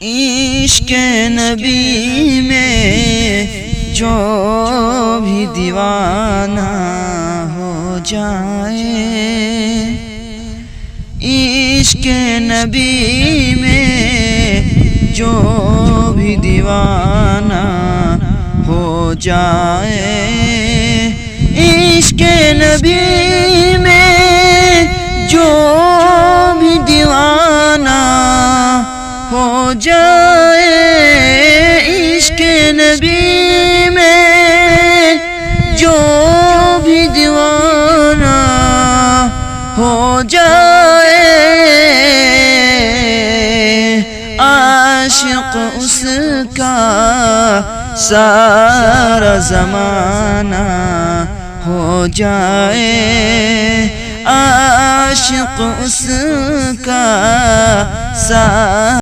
इश्क नबी में जो भी दीवाना हो जाए, इश्क नबी में जो भी दीवाना हो जाए, इश्क नबी में जो भी दीवाना हो जाए, इश्क नबी में जो भी दीवाना हो जाए, आशिक उसका सारा ज़माना हो जाए, आशिक उसका